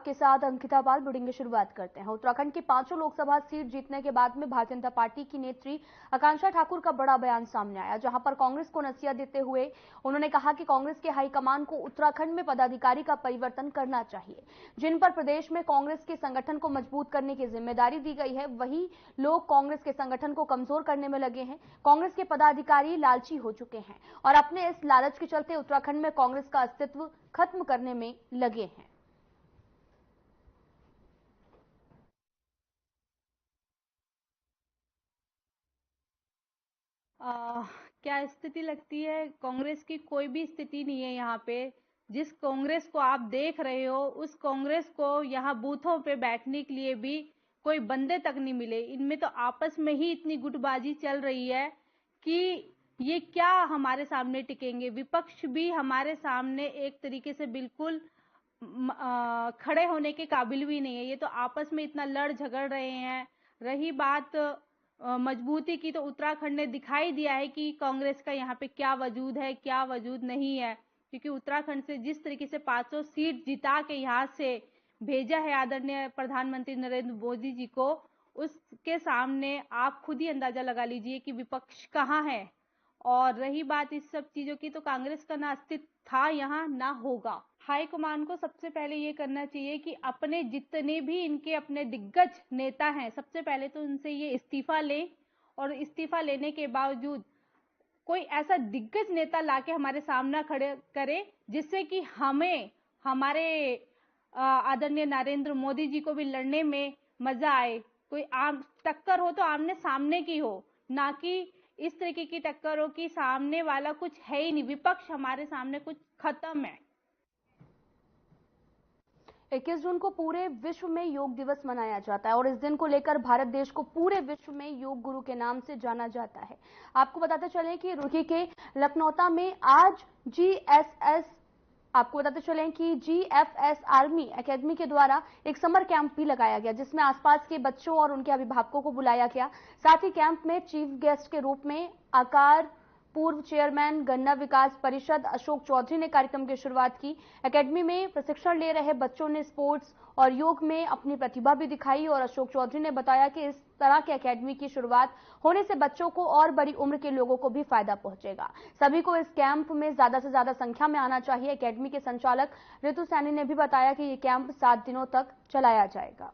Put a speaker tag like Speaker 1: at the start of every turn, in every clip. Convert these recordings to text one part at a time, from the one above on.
Speaker 1: आपके साथ अंकिता पाल। बुलेटिन की शुरुआत करते हैं। उत्तराखंड की 5 लोकसभा सीट जीतने के बाद में भारतीय जनता पार्टी की नेत्री आकांक्षा ठाकुर का बड़ा बयान सामने आया, जहां पर कांग्रेस को नसीहत देते हुए उन्होंने कहा कि कांग्रेस के हाईकमान को उत्तराखंड में पदाधिकारी का परिवर्तन करना चाहिए। जिन पर प्रदेश में कांग्रेस के संगठन को मजबूत करने की जिम्मेदारी दी गई है, वही लोग कांग्रेस के संगठन को कमजोर करने में लगे हैं। कांग्रेस के पदाधिकारी लालची हो चुके हैं और अपने इस लालच के चलते उत्तराखंड में कांग्रेस का अस्तित्व खत्म करने में लगे हैं।
Speaker 2: क्या स्थिति लगती है? कांग्रेस की कोई भी स्थिति नहीं है यहाँ पे। जिस कांग्रेस को आप देख रहे हो, उस कांग्रेस को यहाँ बूथों पे बैठने के लिए भी कोई बंदे तक नहीं मिले। इनमें तो आपस में ही इतनी गुटबाजी चल रही है कि ये क्या हमारे सामने टिकेंगे। विपक्ष भी हमारे सामने एक तरीके से बिल्कुल खड़े होने के काबिल भी नहीं है। ये तो आपस में इतना लड़ झगड़ रहे हैं। रही बात मजबूती की, तो उत्तराखंड ने दिखाई दिया है कि कांग्रेस का यहाँ पे क्या वजूद है, क्या वजूद नहीं है। क्योंकि उत्तराखंड से जिस तरीके से 500 सीट जिता के यहाँ से भेजा है आदरणीय प्रधानमंत्री नरेंद्र मोदी जी को, उसके सामने आप खुद ही अंदाजा लगा लीजिए कि विपक्ष कहाँ है। और रही बात इस सब चीजों की, तो कांग्रेस का ना अस्तित्व था यहाँ, ना होगा। हाईकमान को सबसे पहले ये करना चाहिए कि अपने जितने भी इनके अपने दिग्गज नेता हैं, सबसे पहले तो उनसे ये इस्तीफा लें। और इस्तीफा लेने के बावजूद कोई ऐसा दिग्गज नेता लाके हमारे सामने खड़े करे, जिससे कि हमें हमारे आदरणीय नरेंद्र मोदी जी को भी लड़ने में मजा आए। कोई आम टक्कर हो तो आमने सामने की हो, ना कि इस तरीके की टक्कर हो कि सामने वाला कुछ है ही नहीं, विपक्ष हमारे सामने कुछ खत्म है।
Speaker 1: 21 जून को पूरे विश्व में योग दिवस मनाया जाता है और इस दिन को लेकर भारत देश को पूरे विश्व में योग गुरु के नाम से जाना जाता है। आपको बताते चलें कि रुड़की के लखनौता में आज आपको बताते चलें कि GFS आर्मी एकेडमी के द्वारा एक समर कैंप भी लगाया गया, जिसमें आसपास के बच्चों और उनके अभिभावकों को बुलाया गया। साथ ही कैंप में चीफ गेस्ट के रूप में आकार पूर्व चेयरमैन गन्ना विकास परिषद अशोक चौधरी ने कार्यक्रम की शुरुआत की। एकेडमी में प्रशिक्षण ले रहे बच्चों ने स्पोर्ट्स और योग में अपनी प्रतिभा भी दिखाई और अशोक चौधरी ने बताया कि इस तरह के एकेडमी की शुरुआत होने से बच्चों को और बड़ी उम्र के लोगों को भी फायदा पहुंचेगा। सभी को इस कैंप में ज्यादा से ज्यादा संख्या में आना चाहिए। एकेडमी के संचालक ऋतु सैनी ने भी बताया कि ये कैंप 7 दिनों तक चलाया जाएगा।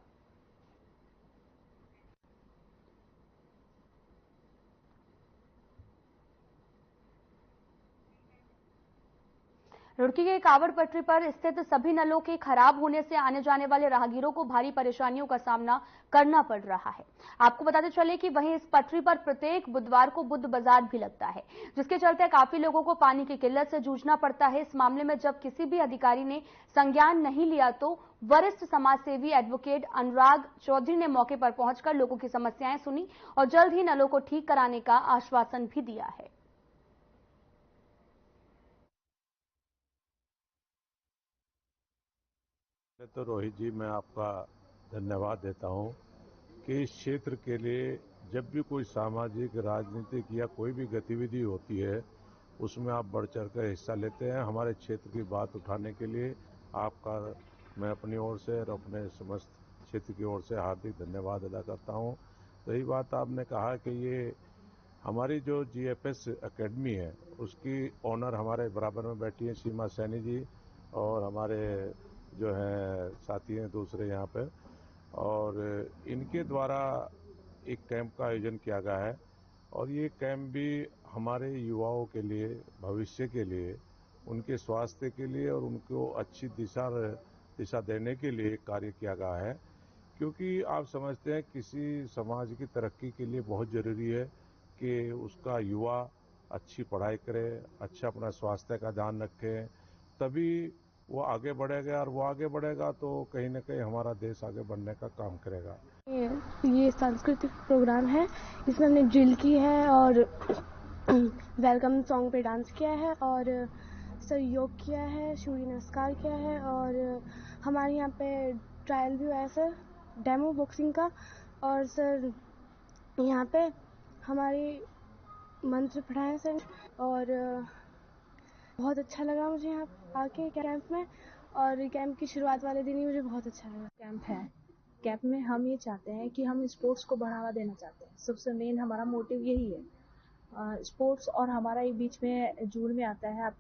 Speaker 1: रुड़की के कावड़ पटरी पर स्थित सभी नलों के खराब होने से आने जाने वाले राहगीरों को भारी परेशानियों का सामना करना पड़ रहा है। आपको बताते चले कि वहीं इस पटरी पर प्रत्येक बुधवार को बुद्ध बाजार भी लगता है, जिसके चलते काफी लोगों को पानी की किल्लत से जूझना पड़ता है। इस मामले में जब किसी भी अधिकारी ने संज्ञान नहीं लिया, तो वरिष्ठ समाजसेवी एडवोकेट अनुराग चौधरी ने मौके पर पहुंचकर लोगों की समस्याएं सुनी और जल्द ही नलों को ठीक कराने का आश्वासन भी दिया है।
Speaker 3: तो रोहित जी, मैं आपका धन्यवाद देता हूं कि इस क्षेत्र के लिए जब भी कोई सामाजिक, राजनीतिक या कोई भी गतिविधि होती है, उसमें आप बढ़ चढ़ कर हिस्सा लेते हैं। हमारे क्षेत्र की बात उठाने के लिए आपका मैं अपनी ओर से और अपने समस्त क्षेत्र की ओर से हार्दिक धन्यवाद अदा करता हूं। रही बात, आपने कहा कि ये हमारी जो GFS एकेडमी है, उसकी ऑनर हमारे बराबर में बैठी है सीमा सैनी जी, और हमारे जो हैं साथी हैं दूसरे यहाँ पे, और इनके द्वारा एक कैंप का आयोजन किया गया है। और ये कैंप भी हमारे युवाओं के लिए, भविष्य के लिए, उनके स्वास्थ्य के लिए और उनको अच्छी दिशा देने के लिए कार्य किया गया है। क्योंकि आप समझते हैं किसी समाज की तरक्की के लिए बहुत ज़रूरी है कि उसका युवा अच्छी पढ़ाई करे, अच्छा अपना स्वास्थ्य का ध्यान रखे, तभी वो आगे बढ़ेगा, और वो आगे बढ़ेगा तो कहीं ना कहीं हमारा देश आगे बढ़ने का काम करेगा।
Speaker 4: ये सांस्कृतिक प्रोग्राम है, इसमें हमने ड्रिल की है और वेलकम सॉन्ग पे डांस किया है और सर योग किया है, सूर्य नमस्कार किया है और हमारे यहाँ पे ट्रायल भी हुआ है सर, डेमो बॉक्सिंग का। और सर यहाँ पे हमारी मंत्र पढ़ाए सर और बहुत अच्छा लगा मुझे यहाँ आके कैंप में। और कैंप की शुरुआत वाले दिन ही मुझे बहुत अच्छा लगा।
Speaker 5: कैंप है, कैंप में हम ये चाहते हैं कि हम स्पोर्ट्स को बढ़ावा देना चाहते हैं। सबसे मेन हमारा मोटिव यही है। स्पोर्ट्स और हमारा एक बीच में जून में आता है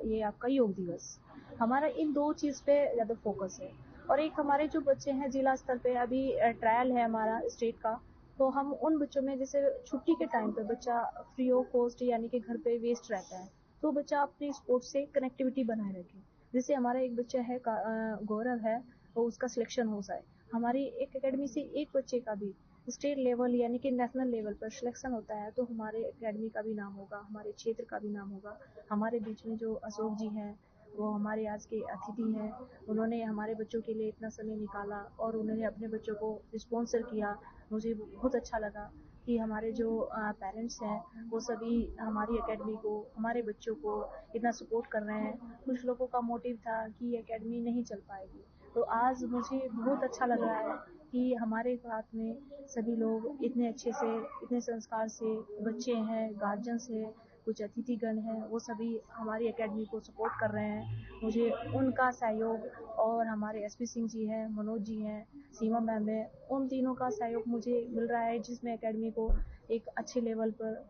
Speaker 5: ये आपका योग दिवस। हमारा इन 2 चीज़ पे ज़्यादा फोकस है। और एक हमारे जो बच्चे हैं जिला स्तर पे अभी ट्रायल है हमारा स्टेट का, तो हम उन बच्चों में जैसे छुट्टी के टाइम पे बच्चा फ्री ऑफ कॉस्ट यानी कि घर पे वेस्ट रहता है, तो बच्चा अपनी स्पोर्ट्स से कनेक्टिविटी बनाए रखे। जैसे हमारा एक बच्चा है गौरव है, तो उसका सिलेक्शन हो जाए। हमारी एक एकेडमी से एक बच्चे का भी स्टेट लेवल यानी कि नेशनल लेवल पर सिलेक्शन होता है, तो हमारे एकेडमी का भी नाम होगा, हमारे क्षेत्र का भी नाम होगा। हमारे बीच में जो अशोक जी हैं, वो हमारे आज के अतिथि हैं। उन्होंने हमारे बच्चों के लिए इतना समय निकाला और उन्होंने अपने बच्चों को स्पॉन्सर किया। मुझे बहुत अच्छा लगा कि हमारे जो पेरेंट्स हैं वो सभी हमारी एकेडमी को, हमारे बच्चों को इतना सपोर्ट कर रहे हैं। कुछ लोगों का मोटिव था कि ये एकेडमी नहीं चल पाएगी, तो आज मुझे बहुत अच्छा लग रहा है कि हमारे साथ में सभी लोग इतने अच्छे से, इतने संस्कार से, बच्चे हैं, गार्जियंस हैं, कुछ अतिथिगण हैं, वो सभी हमारी एकेडमी को सपोर्ट कर रहे हैं। मुझे उनका सहयोग और हमारे एसपी सिंह जी हैं, मनोज जी हैं, सीमा मैम है, उन तीनों का सहयोग मुझे मिल रहा है, जिसमें एकेडमी को एक अच्छे लेवल पर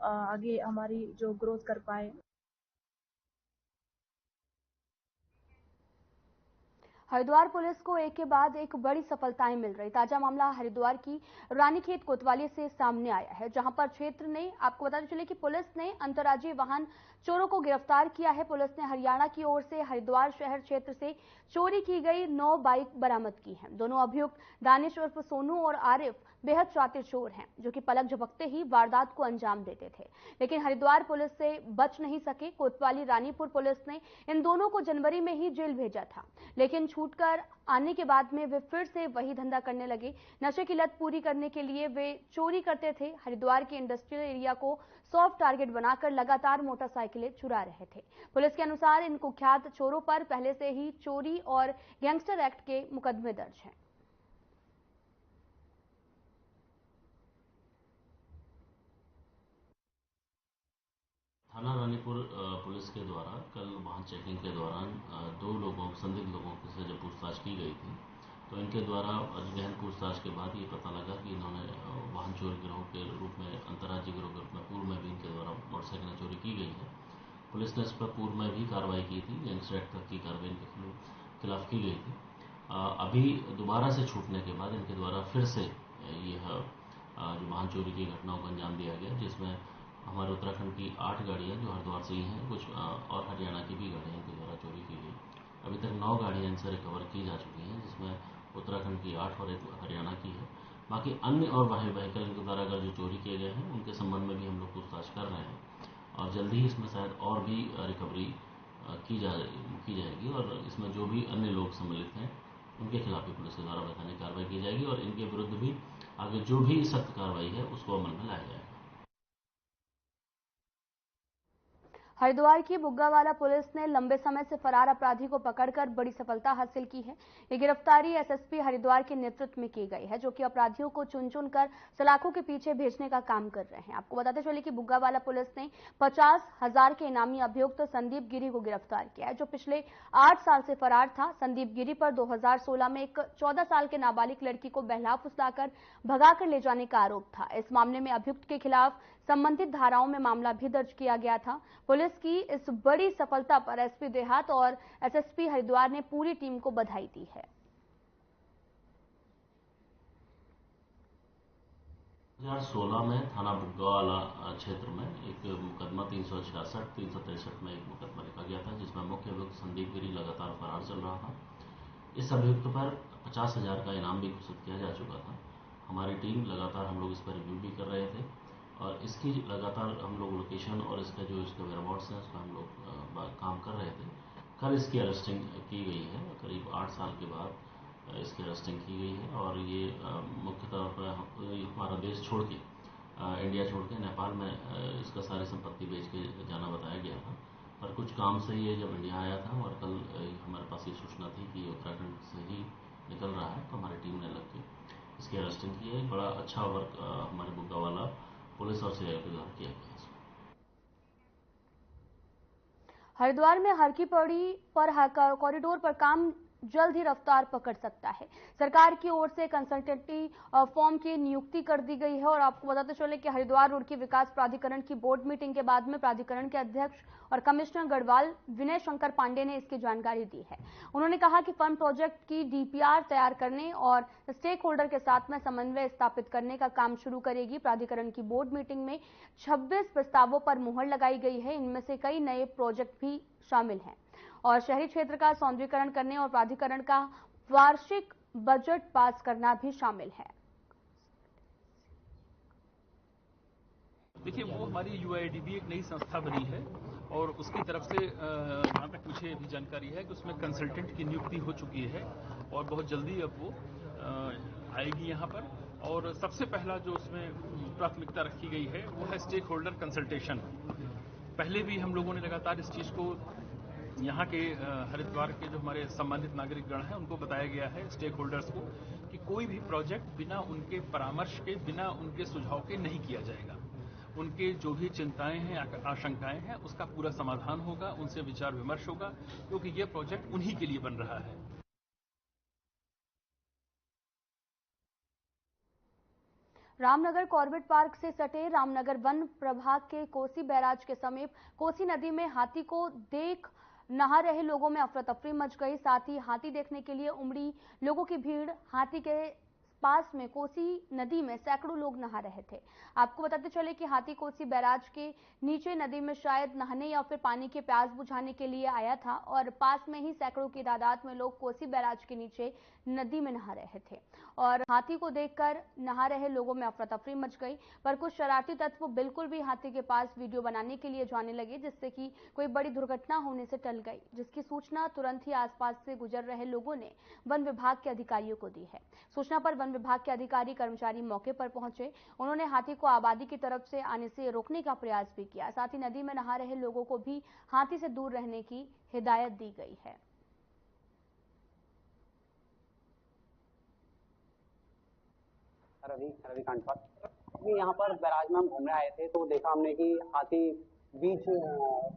Speaker 5: आगे हमारी जो ग्रोथ कर पाए।
Speaker 1: हरिद्वार पुलिस को एक के बाद एक बड़ी सफलताएं मिल रही। ताजा मामला हरिद्वार की रानीखेत कोतवाली से सामने आया है, जहां पर क्षेत्र ने, आपको बताते चले कि पुलिस ने अंतर्राज्यीय वाहन चोरों को गिरफ्तार किया है। पुलिस ने हरियाणा की ओर से हरिद्वार शहर क्षेत्र से चोरी की गई 9 बाइक बरामद की हैं। दोनों अभियुक्त दानिश उर्फ सोनू और आरिफ बेहद शातिर चोर हैं, जो कि पलक झपकते ही वारदात को अंजाम देते थे, लेकिन हरिद्वार पुलिस से बच नहीं सके। कोतवाली रानीपुर पुलिस ने इन दोनों को जनवरी में ही जेल भेजा था, लेकिन छूटकर आने के बाद में वे फिर से वही धंधा करने लगे। नशे की लत पूरी करने के लिए वे चोरी करते थे। हरिद्वार के इंडस्ट्रियल एरिया को सॉफ्ट टारगेट बनाकर लगातार मोटरसाइकिलें चुरा रहे थे। पुलिस के अनुसार इन कुख्यात चोरों पर पहले से ही चोरी और गैंगस्टर एक्ट के मुकदमे दर्ज हैं।
Speaker 6: थाना रानीपुर पुलिस के द्वारा कल वाहन चेकिंग के दौरान 2 संदिग्ध लोगों से जब पूछताछ की गई थी, तो इनके द्वारा गहन पूछताछ के बाद ये पता लगा कि इन्होंने वाहन चोरी गिरोह के रूप में, अंतर्राज्यीय गिरोह के रूप में पूर्व में भी इनके द्वारा मोटरसाइकिलें चोरी की गई है। पुलिस ने इस पर पूर्व में भी कार्रवाई की थी, गैंगस्टर एक्ट तक की कार्रवाई इनके खिलाफ की गई थी। अभी दोबारा से छूटने के बाद इनके द्वारा फिर से यह जो वाहन चोरी की घटनाओं को अंजाम दिया गया, जिसमें हमारे उत्तराखंड की 8 गाड़ियाँ जो हरिद्वार से ही हैं, कुछ और हरियाणा की भी गाड़ियाँ इनके द्वारा चोरी की गई। अभी तक 9 गाड़ियाँ इनसे रिकवर की जा चुकी हैं, जिसमें उत्तराखंड की 8 और एक हरियाणा की है। बाकी अन्य और व्हीकल इनके द्वारा अगर जो चोरी किए गए हैं, उनके संबंध में भी हम लोग पूछताछ कर रहे हैं और जल्दी ही इसमें शायद और भी रिकवरी की जाएगी और इसमें जो भी अन्य लोग सम्मिलित हैं उनके खिलाफ भी पुलिस के द्वारा वैधानिक कार्रवाई की जाएगी और इनके विरुद्ध भी आगे जो भी सख्त कार्रवाई है उसको अमल में लाया जाएगा।
Speaker 1: हरिद्वार की बुग्गावाला पुलिस ने लंबे समय से फरार अपराधी को पकड़कर बड़ी सफलता हासिल की है। ये गिरफ्तारी एसएसपी हरिद्वार के नेतृत्व में की गई है, जो कि अपराधियों को चुन चुन कर सलाखों के पीछे भेजने का काम कर रहे हैं। आपको बताते चले कि बुग्गावाला पुलिस ने 50,000 के इनामी अभियुक्त संदीप गिरी को गिरफ्तार किया है, जो पिछले 8 साल से फरार था। संदीप गिरी पर 2016 में एक 14 साल के नाबालिग लड़की को बहला फुसलाकर भगाकर ले जाने का आरोप था। इस मामले में अभियुक्त के खिलाफ संबंधित धाराओं में मामला भी दर्ज किया गया था। पुलिस की इस बड़ी सफलता पर एसपी देहात और एसएसपी हरिद्वार ने पूरी टीम को बधाई दी है।
Speaker 6: 2016 में थाना बुग्गावाला क्षेत्र में एक मुकदमा 366, 363 में एक मुकदमा लिखा गया था, जिसमें मुख्य अभियुक्त संदीप गिरी लगातार फरार चल रहा था। इस अभियुक्त पर 50,000 का इनाम भी घोषित किया जा चुका था। हमारी टीम लगातार हम लोग इस पर रिव्यू भी कर रहे थे और इसकी लगातार हम लोग लोकेशन और इसका जो इसके वेयरअबाउट्स हैं उस पर हम लोग काम कर रहे थे। कल इसकी अरेस्टिंग की गई है, करीब 8 साल के बाद इसकी अरेस्टिंग की गई है और ये मुख्य तौर पर हमारा देश छोड़ के, इंडिया छोड़ के नेपाल में इसका सारी संपत्ति बेच के जाना बताया गया था, पर कुछ काम से ये जब इंडिया आया था और कल हमारे पास ये सूचना थी कि ये उत्तराखंड से ही निकल रहा है, तो हमारी टीम ने लग के इसकी अरेस्टिंग की है। बड़ा अच्छा वर्क हमारे बुग्गावाला पुलिस और सीआईए के द्वारा किया गया है।
Speaker 1: हरिद्वार में हर की पौड़ी पर कॉरिडोर पर काम जल्द ही रफ्तार पकड़ सकता है। सरकार की ओर से कंसल्टेंटी फॉर्म की नियुक्ति कर दी गई है और आपको बताते चले कि हरिद्वार रुड़की विकास प्राधिकरण की बोर्ड मीटिंग के बाद में प्राधिकरण के अध्यक्ष और कमिश्नर गढ़वाल विनय शंकर पांडे ने इसकी जानकारी दी है। उन्होंने कहा कि फंड प्रोजेक्ट की डीपीआर तैयार करने और स्टेक होल्डर के साथ में समन्वय स्थापित करने का काम शुरू करेगी। प्राधिकरण की बोर्ड मीटिंग में 26 प्रस्तावों पर मुहर लगाई गई है। इनमें से कई नए प्रोजेक्ट भी शामिल हैं और शहरी क्षेत्र का सौंदर्यीकरण करने और प्राधिकरण का वार्षिक बजट पास करना भी शामिल है।
Speaker 7: देखिए, वो हमारी यूआईडीबी एक नई संस्था बनी है और उसकी तरफ से जहाँ तक मुझे अभी जानकारी है कि उसमें कंसल्टेंट की नियुक्ति हो चुकी है और बहुत जल्दी अब वो आएगी यहाँ पर। और सबसे पहला जो उसमें प्राथमिकता रखी गई है वो है स्टेक होल्डर कंसल्टेशन। पहले भी हम लोगों ने लगातार इस चीज़ को यहाँ के हरिद्वार के जो हमारे सम्मानित नागरिकगण हैं उनको बताया गया है, स्टेक होल्डर्स को, कि कोई भी प्रोजेक्ट बिना उनके परामर्श के, बिना उनके सुझाव के नहीं किया जाएगा। उनके जो भी चिंताएं हैं, आशंकाएं हैं, उसका पूरा समाधान होगा, उनसे विचार विमर्श होगा, क्योंकि ये प्रोजेक्ट उन्हीं के लिए बन रहा है।
Speaker 1: रामनगर कॉर्बेट पार्क से सटे रामनगर वन प्रभाग के कोसी बैराज के समीप कोसी नदी में हाथी को देख नहा रहे लोगों में अफरा तफरी मच गई। साथ ही हाथी देखने के लिए उमड़ी लोगों की भीड़। हाथी के पास में कोसी नदी में सैकड़ों लोग नहा रहे थे। आपको बताते चले कि हाथी कोसी बैराज के नीचे नदी में शायद नहाने या फिर पानी के प्यास बुझाने के लिए आया था और पास में ही सैकड़ों की तादाद में लोग कोसी बैराज के नीचे नदी में नहा रहे थे और हाथी को देखकर नहा रहे लोगों में अफरा तफरी मच गई। पर कुछ शरारती तत्व बिल्कुल भी हाथी के पास वीडियो बनाने के लिए जाने लगे, जिससे कि कोई बड़ी दुर्घटना होने से टल गई, जिसकी सूचना तुरंत ही आसपास से गुजर रहे लोगों ने वन विभाग के अधिकारियों को दी है। सूचना पर वन विभाग के अधिकारी कर्मचारी मौके पर पहुंचे। उन्होंने हाथी को आबादी की तरफ से आने से रोकने का प्रयास भी किया। साथ ही नदी में नहा रहे लोगों को भी हाथी से दूर रहने की हिदायत दी गई है।
Speaker 8: रविकांत पर यहाँ पर बैराज में हम घूमने आए थे तो देखा हमने कि हाथी बीच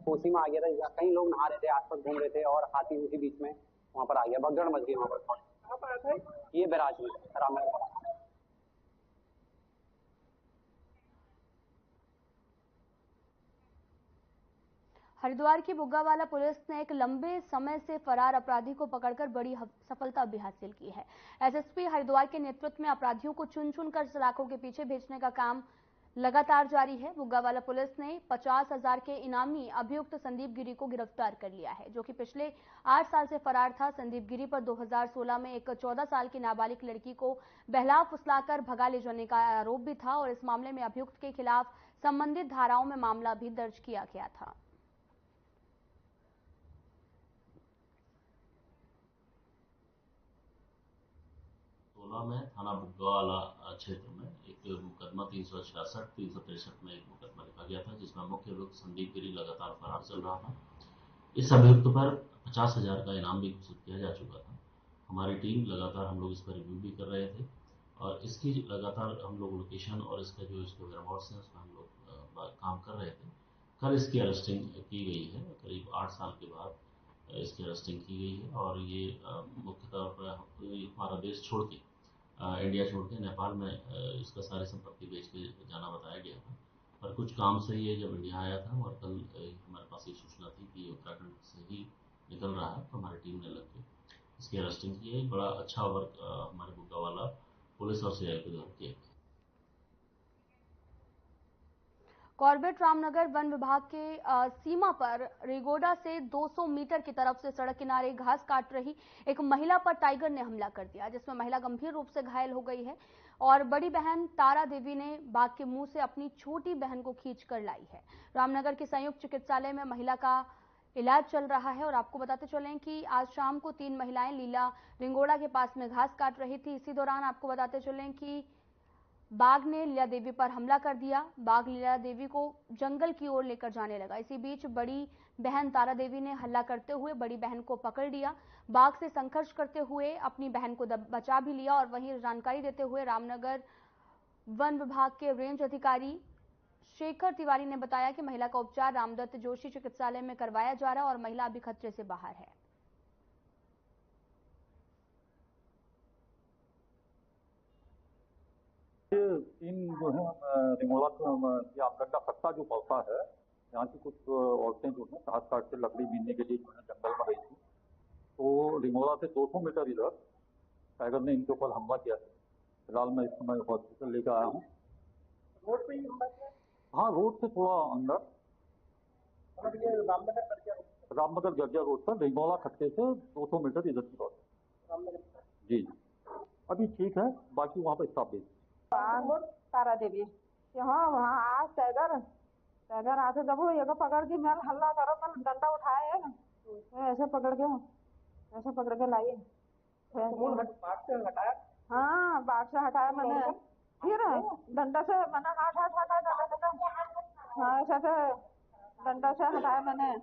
Speaker 8: कोसी में आ गया था। कई लोग नहा रहे थे, आसपास घूम रहे थे और हाथी उसी बीच में वहां पर आ गया। भगदड़ मच गई वहां पर। ये बैराज में रामनगर।
Speaker 1: हरिद्वार की बुग्गावाला पुलिस ने एक लंबे समय से फरार अपराधी को पकड़कर बड़ी सफलता भी हासिल की है। एसएसपी हरिद्वार के नेतृत्व में अपराधियों को चुन चुनकर सलाखों के पीछे भेजने का काम लगातार जारी है। बुग्गावाला पुलिस ने 50,000 के इनामी अभियुक्त संदीप गिरी को गिरफ्तार कर लिया है, जो कि पिछले 8 साल से फरार था। संदीप गिरी पर 2016 में एक 14 साल की नाबालिग लड़की को बहला फुसलाकर भगा ले जाने का आरोप भी था और इस मामले में अभियुक्त के खिलाफ संबंधित धाराओं में मामला भी दर्ज किया गया था।
Speaker 6: में थाना बुग्गावाला क्षेत्र में एक मुकदमा 366, 363 में एक मुकदमा लिखा गया था, जिसमें मुख्य अभियुक्त संदीप गिरी लगातार फरार चल रहा था। इस अभियुक्त पर 50,000 का इनाम भी घोषित किया जा चुका था। हमारी टीम लगातार हम लोग इस पर रिव्यू भी कर रहे थे और इसकी लगातार हम लोग लोकेशन और इसका जो इसके वेयरहाउस है उसमें हम लोग काम कर रहे थे। कल इसकी अरेस्टिंग की गई है। करीब 8 साल के बाद इसकी अरेस्टिंग की गई है और ये मुख्य तौर पर हमारा देश छोड़ के इंडिया छोड़ के नेपाल में इसका सारी संपत्ति बेच के जाना बताया गया था। पर कुछ काम से ये जब इंडिया आया था और कल हमारे पास ये सूचना थी कि उत्तराखंड से ही निकल रहा है, तो हमारी टीम ने लग के इसकी अरेस्टिंग की है। बड़ा अच्छा वर्क हमारे बुग्गावाला पुलिस और सीआई के द्वारा किया गया।
Speaker 1: कॉर्बेट रामनगर वन विभाग के सीमा पर रिगोडा से 200 मीटर की तरफ से सड़क किनारे घास काट रही एक महिला पर टाइगर ने हमला कर दिया, जिसमें महिला गंभीर रूप से घायल हो गई है और बड़ी बहन तारा देवी ने बाघ के मुंह से अपनी छोटी बहन को खींच कर लाई है। रामनगर के संयुक्त चिकित्सालय में महिला का इलाज चल रहा है और आपको बताते चलें कि आज शाम को 3 महिलाएं लीला रिंगोड़ा के पास में घास काट रही थी। इसी दौरान आपको बताते चलें कि बाघ ने लीला देवी पर हमला कर दिया। बाघ लीला देवी को जंगल की ओर लेकर जाने लगा। इसी बीच बड़ी बहन तारा देवी ने हल्ला करते हुए बड़ी बहन को पकड़ लिया। बाघ से संघर्ष करते हुए अपनी बहन को बचा भी लिया और वहीं जानकारी देते हुए रामनगर वन विभाग के रेंज अधिकारी शेखर तिवारी ने बताया कि महिला का उपचार रामदत्त जोशी चिकित्सालय में करवाया जा रहा है और महिला अभी खतरे से बाहर है।
Speaker 9: इन जो है रिमोला ये आमगढ़ का पत्ता जो पड़ता है, यहाँ की कुछ औरतें जो है घास काट के लकड़ी बीनने के लिए जो है जंगल में गई थी, तो रिमोला से 200 मीटर इधर टाइगर ने इनके ऊपर हमला किया है। फिलहाल मैं इस समय हॉस्पिटल लेकर आया हूँ। रोड पे ही हमला किया? हाँ, रोड से थोड़ा अंदर, रामनगर गर्जिया रोड पर रिमोला खट्टे से 200 मीटर इधर की बात। जी अभी ठीक है, बाकी वहाँ पर स्टाफ देगी।
Speaker 10: तारा देवी हाँ, वहाँ आज टाइगर आते जब वो ये पकड़ के मैं हल्ला करो, मैं डंडा उठाए है ना, ऐसे पकड़ के लाइए। हाँ, बाग से हटाया मैंने, फिर डंडा से मैंने हाथ हटाया, हाँ ऐसे से डंडा से हटाया मैंने,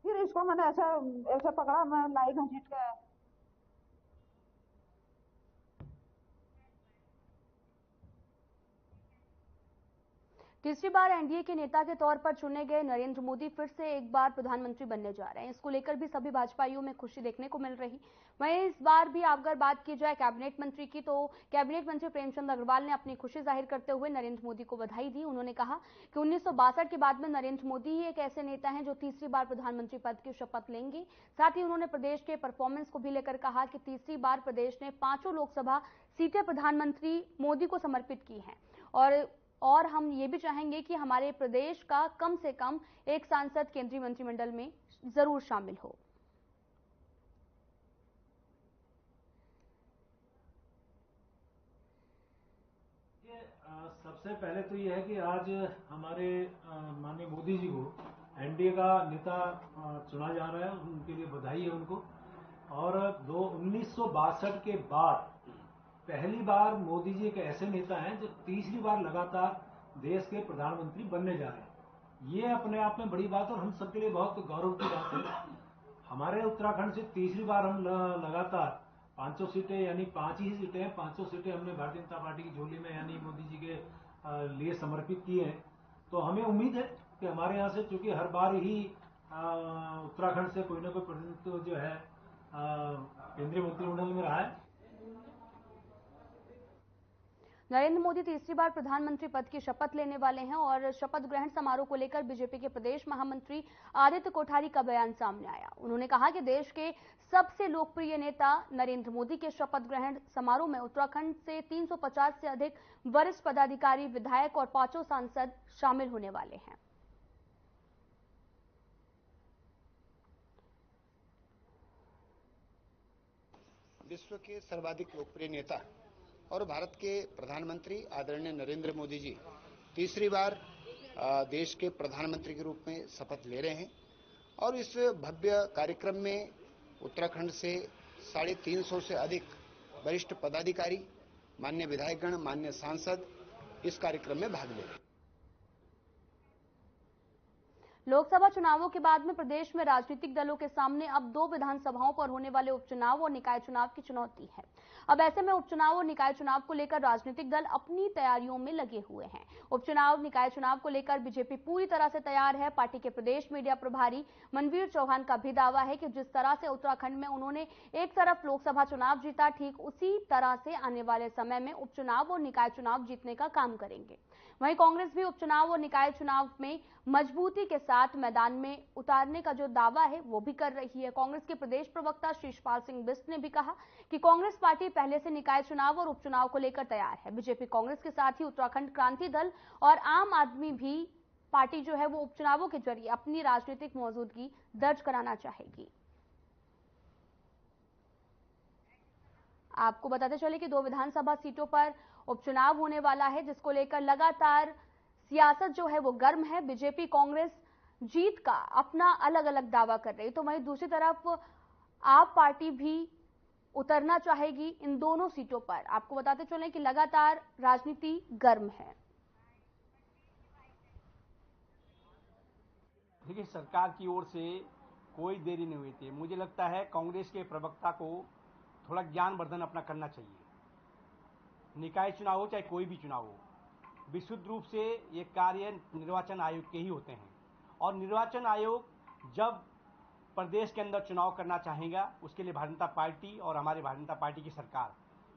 Speaker 10: फिर इसको मैंने ऐसे पकड़ा, मैं लाई घसीट के।
Speaker 1: तीसरी बार एनडीए के नेता के तौर पर चुने गए नरेंद्र मोदी फिर से एक बार प्रधानमंत्री बनने जा रहे हैं। इसको लेकर भी सभी भाजपाइयों में खुशी देखने को मिल रही। वहीं इस बार भी अगर बात की जाए कैबिनेट मंत्री की, तो कैबिनेट मंत्री प्रेमचंद अग्रवाल ने अपनी खुशी जाहिर करते हुए नरेंद्र मोदी को बधाई दी। उन्होंने कहा कि 1962 के बाद में नरेंद्र मोदी ही एक ऐसे नेता हैं जो तीसरी बार प्रधानमंत्री पद की शपथ लेंगे। साथ ही उन्होंने प्रदेश के परफॉर्मेंस को भी लेकर कहा कि तीसरी बार प्रदेश ने 5 लोकसभा सीटें प्रधानमंत्री मोदी को समर्पित की हैं और हम ये भी चाहेंगे कि हमारे प्रदेश का कम से कम एक सांसद केंद्रीय मंत्रिमंडल में जरूर शामिल हो।
Speaker 11: सबसे पहले तो ये है कि आज हमारे माननीय मोदी जी को एनडीए का नेता चुना जा रहा है, उनके लिए बधाई है उनको। और 1962 के बाद पहली बार मोदी जी एक ऐसे नेता हैं जो तीसरी बार लगातार देश के प्रधानमंत्री बनने जा रहे हैं। ये अपने आप में बड़ी बात और हम सबके लिए बहुत गौरव की बात है। हमारे उत्तराखंड से तीसरी बार हम लगातार 500 सीटें, यानी 5 ही सीटें हैं, 500 सीटें हमने भारतीय जनता पार्टी की झोली में यानी मोदी जी के लिए समर्पित की हैं। तो हमें उम्मीद है कि हमारे यहाँ से, चूंकि हर बार ही उत्तराखंड से कोई ना कोई प्रतिनिधित्व जो है केंद्रीय मंत्रिमंडल में रहा है।
Speaker 1: नरेंद्र मोदी तीसरी बार प्रधानमंत्री पद की शपथ लेने वाले हैं और शपथ ग्रहण समारोह को लेकर बीजेपी के प्रदेश महामंत्री आदित्य कोठारी का बयान सामने आया। उन्होंने कहा कि देश के सबसे लोकप्रिय नेता नरेंद्र मोदी के शपथ ग्रहण समारोह में उत्तराखंड से 350 से अधिक वरिष्ठ पदाधिकारी, विधायक और 5 सांसद शामिल होने वाले हैं।
Speaker 12: विश्व के सर्वाधिक लोकप्रिय नेता और भारत के प्रधानमंत्री आदरणीय नरेंद्र मोदी जी तीसरी बार देश के प्रधानमंत्री के रूप में शपथ ले रहे हैं और इस भव्य कार्यक्रम में उत्तराखंड से 350 से अधिक वरिष्ठ पदाधिकारी, माननीय विधायकगण, माननीय सांसद इस कार्यक्रम में भाग ले रहे हैं।
Speaker 1: लोकसभा चुनावों के बाद में प्रदेश में राजनीतिक दलों के सामने अब 2 विधानसभाओं पर होने वाले उपचुनाव और निकाय चुनाव की चुनौती है। अब ऐसे में उपचुनाव और निकाय चुनाव को लेकर राजनीतिक दल अपनी तैयारियों में लगे हुए हैं। उपचुनाव, निकाय चुनाव को लेकर बीजेपी पूरी तरह से तैयार है। पार्टी के प्रदेश मीडिया प्रभारी मनवीर चौहान का भी दावा है कि जिस तरह से उत्तराखंड में उन्होंने एक तरफ लोकसभा चुनाव जीता, ठीक उसी तरह से आने वाले समय में उपचुनाव और निकाय चुनाव जीतने का काम करेंगे। वहीं कांग्रेस भी उपचुनाव और निकाय चुनाव में मजबूती के साथ मैदान में उतारने का जो दावा है वो भी कर रही है। कांग्रेस के प्रदेश प्रवक्ता शीशपाल सिंह बिष्ट ने भी कहा कि कांग्रेस पार्टी पहले से निकाय चुनाव और उपचुनाव को लेकर तैयार है। बीजेपी कांग्रेस के साथ ही उत्तराखंड क्रांति दल और आम आदमी भी पार्टी जो है वो उपचुनावों के जरिए अपनी राजनीतिक मौजूदगी दर्ज कराना चाहेगी। आपको बताते चले कि 2 विधानसभा सीटों पर उपचुनाव होने वाला है, जिसको लेकर लगातार सियासत जो है वो गर्म है। बीजेपी कांग्रेस जीत का अपना अलग अलग दावा कर रही है, तो वहीं दूसरी तरफ आप पार्टी भी उतरना चाहेगी इन दोनों सीटों पर। आपको बताते चले कि लगातार राजनीति गर्म है।
Speaker 13: देखिए, सरकार की ओर से कोई देरी नहीं हुई थी। मुझे लगता है कांग्रेस के प्रवक्ता को थोड़ा ज्ञानवर्धन अपना करना चाहिए। निकाय चुनाव हो चाहे कोई भी चुनाव हो, विशुद्ध रूप से ये कार्य निर्वाचन आयोग के ही होते हैं। और निर्वाचन आयोग जब प्रदेश के अंदर चुनाव करना चाहेगा, उसके लिए भारतीय जनता पार्टी और हमारी भारतीय जनता पार्टी की सरकार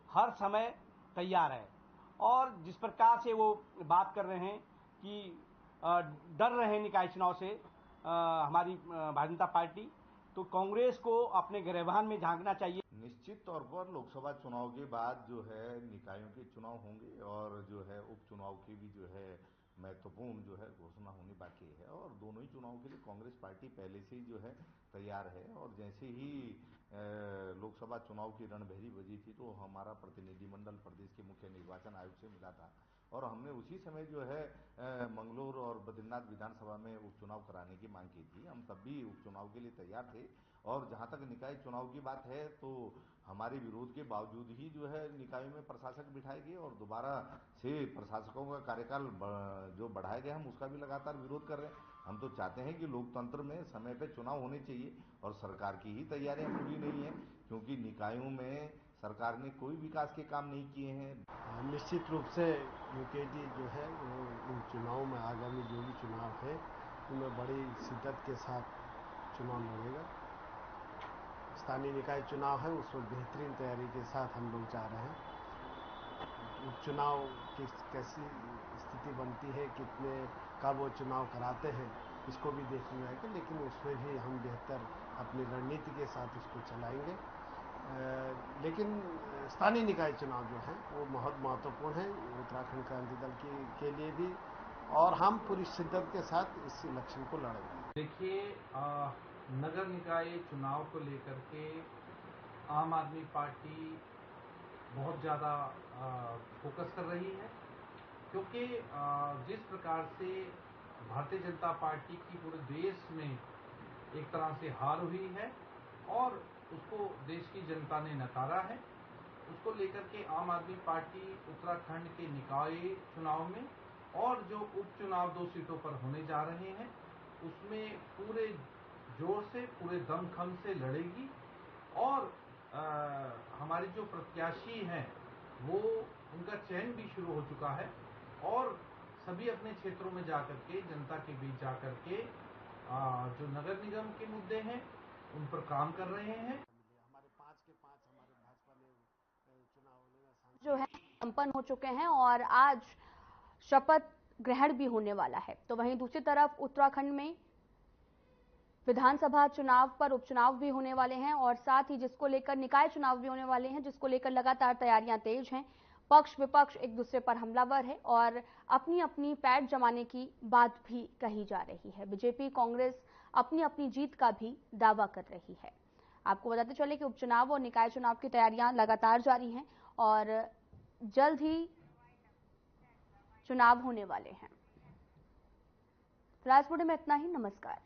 Speaker 13: हर समय तैयार है। और जिस प्रकार से वो बात कर रहे हैं कि डर रहे हैं निकाय चुनाव से हमारी भारतीय जनता पार्टी, तो कांग्रेस को अपने गिरबान में झांकना चाहिए।
Speaker 14: निश्चित तौर पर लोकसभा चुनाव के बाद जो है निकायों के चुनाव होंगे और जो है उपचुनाव की भी जो है महत्वपूर्ण जो है घोषणा होनी बाकी है। और दोनों ही चुनाव के लिए कांग्रेस पार्टी पहले से ही जो है तैयार है। और जैसे ही लोकसभा चुनाव की रणभेरी बजी थी तो हमारा प्रतिनिधिमंडल प्रदेश के मुख्य निर्वाचन आयोग से मिला था और हमने उसी समय जो है मंगलौर और बद्रीनाथ विधानसभा में उपचुनाव कराने की मांग की थी। हम तब भी उपचुनाव के लिए तैयार थे। और जहां तक निकाय चुनाव की बात है तो हमारे विरोध के बावजूद ही जो है निकायों में प्रशासक बिठाए गए और दोबारा से प्रशासकों का कार्यकाल जो बढ़ाया गया, हम उसका भी लगातार विरोध कर रहे हैं। हम तो चाहते हैं कि लोकतंत्र में समय पे चुनाव होने चाहिए और सरकार की ही तैयारियां पूरी नहीं है, क्योंकि निकायों में सरकार ने कोई विकास के काम नहीं किए हैं।
Speaker 15: निश्चित रूप से यूकेडी जो है वो इन चुनाव में आगामी जो भी चुनाव है उनमें बड़ी शिद्दत के साथ चुनाव लड़ेगा। स्थानीय निकाय चुनाव है उसमें बेहतरीन तैयारी के साथ हम लोग जा रहे हैं। उपचुनाव की कैसी स्थिति बनती है, कितने का वो चुनाव कराते हैं, इसको भी देखना है, लेकिन उसमें भी हम बेहतर अपनी रणनीति के साथ इसको चलाएंगे। लेकिन स्थानीय निकाय चुनाव जो है वो बहुत महत्वपूर्ण है उत्तराखंड क्रांति दल के लिए भी, और हम पूरी शिद्दत के साथ इस इलेक्शन को लड़ेंगे।
Speaker 16: देखिए, नगर निकाय चुनाव को लेकर के आम आदमी पार्टी बहुत ज़्यादा फोकस कर रही है, क्योंकि जिस प्रकार से भारतीय जनता पार्टी की पूरे देश में एक तरह से हार हुई है और उसको देश की जनता ने नकारा है, उसको लेकर के आम आदमी पार्टी उत्तराखंड के निकाय चुनाव में और जो उपचुनाव 2 सीटों पर होने जा रहे हैं उसमें पूरे जोर से, पूरे दमखम से लड़ेगी। और हमारी जो प्रत्याशी हैं वो उनका चयन भी शुरू हो चुका है और सभी अपने क्षेत्रों में जाकर के, जनता के बीच जाकर के जो नगर निगम के मुद्दे हैं उन पर काम कर रहे हैं।
Speaker 15: हमारे 5 के 5 हमारे भाजपा में चुनाव
Speaker 1: जो है संपन्न हो चुके हैं और आज शपथ ग्रहण भी होने वाला है। तो वहीं दूसरी तरफ उत्तराखंड में विधानसभा चुनाव पर उपचुनाव भी होने वाले हैं और साथ ही जिसको लेकर निकाय चुनाव भी होने वाले हैं, जिसको लेकर लगातार तैयारियां तेज हैं। पक्ष विपक्ष एक दूसरे पर हमलावर है और अपनी अपनी पैठ जमाने की बात भी कही जा रही है। बीजेपी कांग्रेस अपनी अपनी जीत का भी दावा कर रही है। आपको बताते चले कि उपचुनाव और निकाय चुनाव की तैयारियां लगातार जारी हैं और जल्द ही चुनाव होने वाले हैं। फिलहाल में इतना ही। नमस्कार।